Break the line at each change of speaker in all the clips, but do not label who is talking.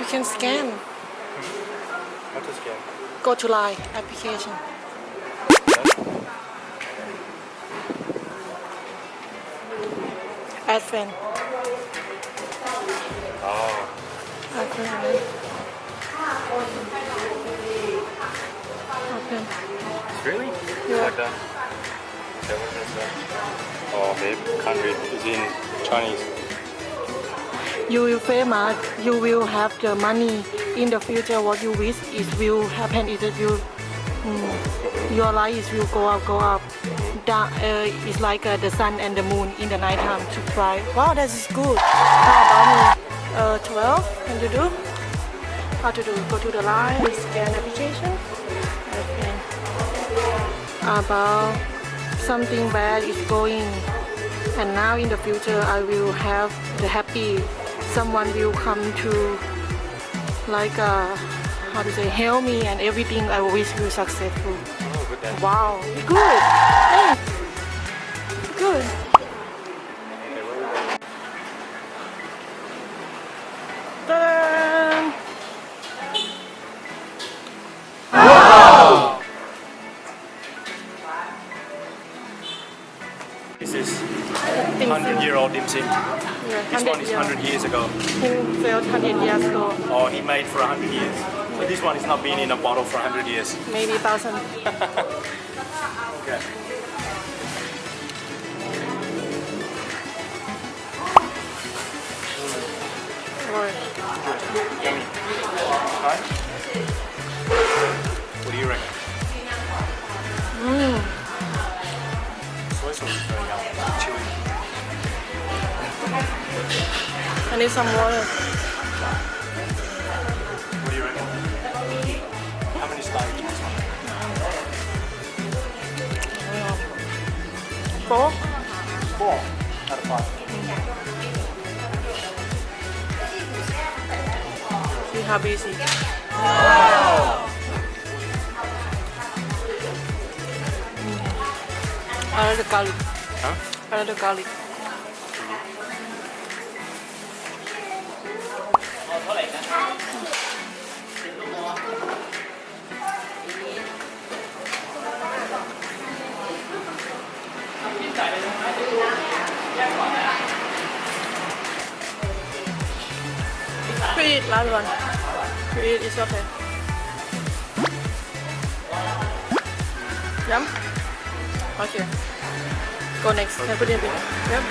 can scan.
What to scan?
Go to Line application. Add friend.
Oh.
Add friend. Open.
Really?
Yeah.
Like that? Okay, what is that? Oh, babe, can't read. It's in Chinese.
You will famous. You will have the money in the future. What you wish is will happen. Is that you, your life is will go up, go up. It's like the sun and the moon in the night time to fly. Wow, that is good. How about me? 12. Can you do? How to do? Go to the line, scan application. Okay. About something bad is going, and now in the future I will have the happy. Someone will come to like how to say help me and everything. I wish will successful.
Oh, good then.
Wow, good. Hey. Good.
Okay, where we go?
Ta-da!
This is 100-year-old dim sum.
Yeah,
This one is 100 years ago.
He failed 100 years ago.
Oh, he made for 100 years. So this one is not been in a bottle for 100 years.
Maybe 1,000.
Okay.
Or
Yummy. Right? What do you reckon? Soy sauce is very yummy. Chili.
I need some water.
What do you reckon? How many stars is this one?
4?
4 out of 5.
See how busy. I like the garlic.
Huh?
I like the garlic. Eat last one. Eat is okay. Yum. Okay. Go next. Can I put it in? Yep.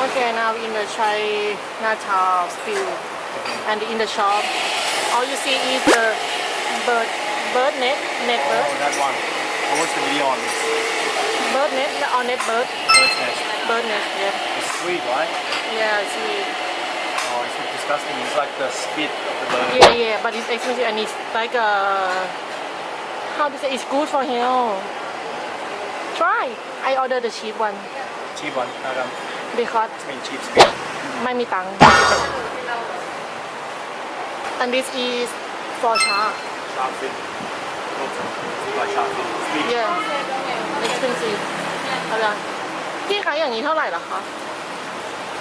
Okay, now in the Chinatown field and in the shop, all you see is the bird net bird.
Oh, that one. I watched the video on this.
Bird net or net bird?
Bird's nest.
Bird net, yeah.
It's sweet, right?
Yeah, sweet.
Oh, it's disgusting. It's like the spit of the bird.
Yeah, but it's expensive and it's like how to say, it's good for health. Try. I ordered the cheap one
Cheap one.
because
I mean cheap spit.
ไม่มีตังค์ and this is for shark.
Shark fin. Like shark fin. Sweet.
yeah expensive อะไรพี่คะอย่างนี้เท่าไหร่ล่ะคะ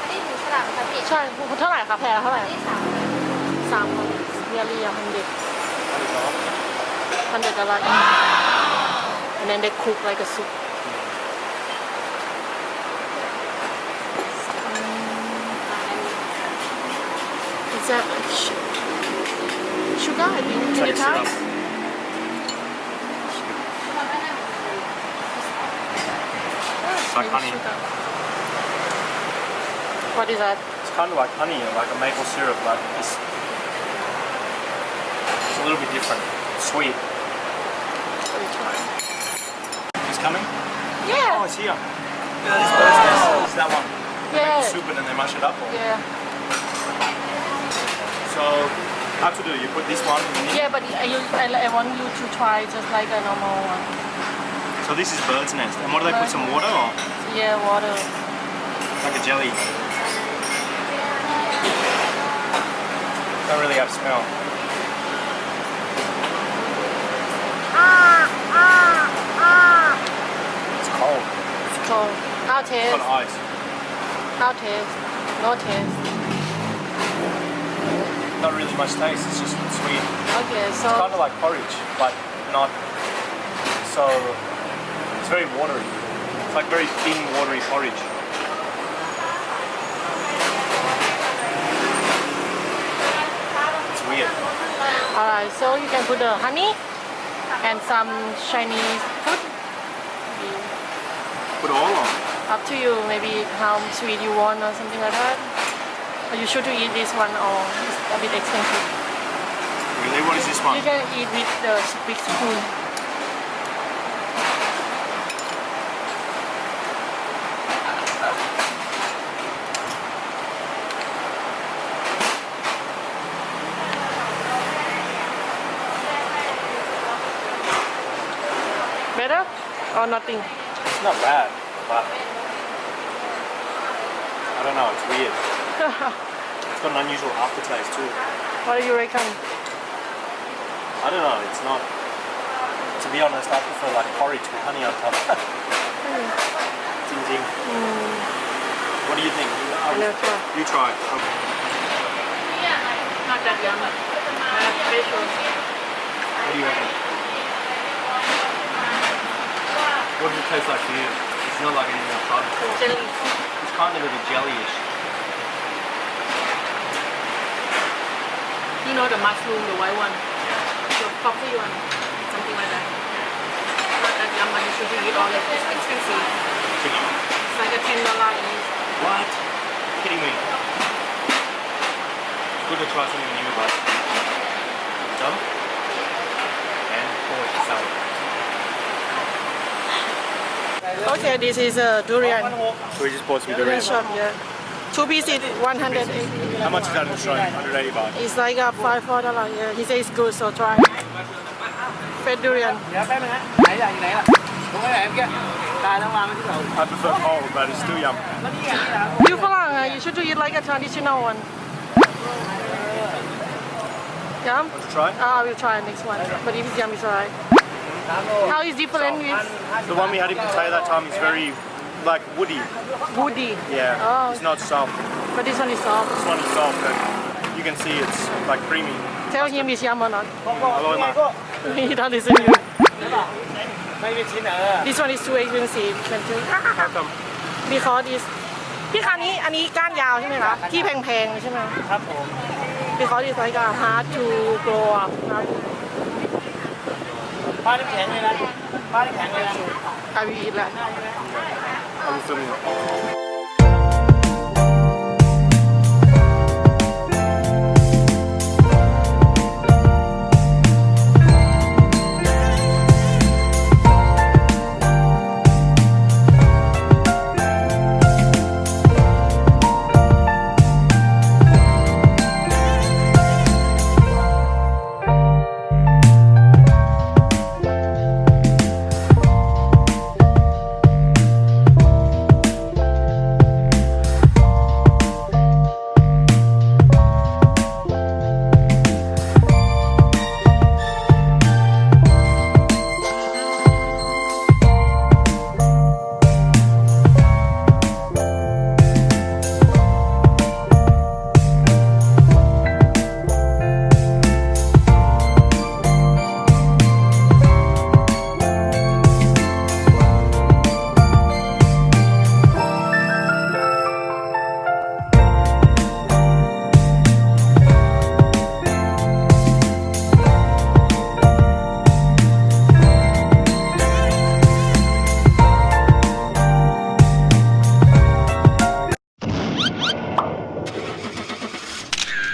อันนี้หมูฉลามค่ะพี่
ใช่เท่าไหร่คะแพรเท่าไหร่
อันนี้3
3,000 nearly 100 $100 and then they cook like a soup. Is that sugar? I think. Can you try?
It's like honey.
What is that?
It's kind of like honey, like a maple syrup, but it's a little bit different. Sweet.
Let me try.
It's coming?
Yeah.
Oh, it's here. Yeah, this bird's nest. It's that one. They
Yeah.
make the soup and then they mash it up. Or...
Yeah.
So, how to do? You put this one in it.
Yeah, but I want you to try just like a normal one.
So this is bird's nest. And what do they put, some water or?
Yeah, water.
Like a jelly. Don't really have smell. It's cold.
It's cold. How
It's
taste?
got ice.
How taste? No taste.
Not really much taste, it's just sweet.
Okay,
It's
so
kind of like porridge, but not so. It's very watery. It's like very thin, watery porridge. It's weird.
alright, so you can put the honey and some Chinese food.
Put it all on.
Up to you, maybe how sweet you want or something like that. Or you should to eat this one or it's a bit expensive.
Really? What is this one?
You can eat with the big spoon. Better or nothing?
It's not bad, but I don't know, it's weird. It's got an unusual aftertaste too.
What do you reckon?
I don't know, it's not. To be honest, I prefer like porridge with honey on top. Ding ding. What do you think?
never try.
You try.
Not that yummy. Special.
What do you reckon? What does it taste like to you? It's not like anything I've tried before.
Jelly.
It's kind of a bit jelly-ish.
You know the mushroom, the white one? The coffee one. Something like that. Not that yummy. You should eat all of it. It's expensive. It's like a $10 each.
What? You're kidding me? It's good to try something new, but dump and porridge salad.
Okay, this is a durian.
So we just bought some
Durian
durian.
shop, yeah. 2 pieces, 180.
How much is that in Australia? 180 baht.
It's like a $4, yeah. He says it's good, so try. Fed durian.
I prefer cold, but it's still yum.
You Falang, you should do it like a traditional one. Yum?
Want to try?
I will try next one. But if it's yum, it's alright. How is different with
The one we had in Pattaya that time is very like woody.
woody?
Yeah,
Oh.
it's not soft.
But this one is soft.
This one is soft and you can see it's like creamy.
Tell him it's yum or not.
Aloy ma.
He doesn't listen to you. This one is too expensive.
How come?
Because it's พี่คะอันนี้ก้านยาวใช่ไหมคะที่แพงๆใช่ไหม
ครับผม
Because it's like a hard to grow up.
ป้าน้ำแข็งเลยนะป้าน้ำแข็งเลยนะ
I will eat that.
I'm filming.